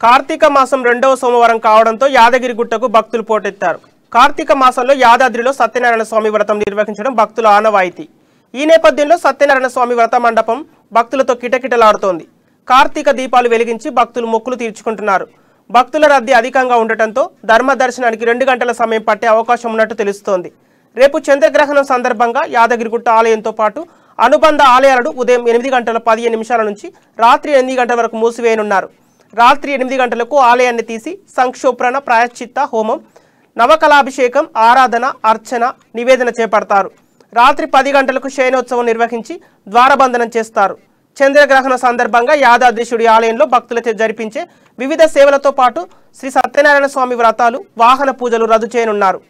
కార్తీక మాసం రెండవ సోమవారం కావడంతో యాదగిరిగుట్టకు భక్తులు పోటెత్తారు. కార్తీక మాసంలో యాదాద్రిలో సత్యనారాయణ స్వామి వ్రతం నిర్వహించడం భక్తుల ఆనవాయితీ. ఈ నేపథ్యంలో సత్యనారాయణ స్వామి వ్రత మండపం భక్తులతో కిటకిటలాడుతోంది. కార్తీక దీపాలు వెలిగించి భక్తులు మొక్కులు తీర్చుకుంటున్నారు. భక్తుల రద్దీ అధికంగా ఉండటంతో ధర్మ దర్శనానికి 2 గంటల సమయం పట్టే అవకాశం ఉన్నట్టు తెలుస్తోంది. రేపు చంద్రగ్రహణం సందర్భంగా యాదగిరిగుట్ట ఆలయంతో పాటు అనుబంధ ఆలయాలను ఉదయం 8:15 నుంచి రాత్రి 8 గంటల వరకు మూసివేయనున్నారు. రాత్రి 8 గంటలకు ఆలయాన్ని తీసి సంక్షోభ్రణ ప్రాయశ్చిత్త హోమం, నవకళాభిషేకం, ఆరాధన, అర్చన, నివేదన చేపడతారు. రాత్రి 10 గంటలకు శయనోత్సవం నిర్వహించి ద్వారబంధనం చేస్తారు. చంద్రగ్రహణ సందర్భంగా యాదాద్రీశుడి ఆలయంలో భక్తులతో జరిపించే వివిధ సేవలతో పాటు శ్రీ సత్యనారాయణ స్వామి వ్రతాలు, వాహన పూజలు రద్దు చేయనున్నారు.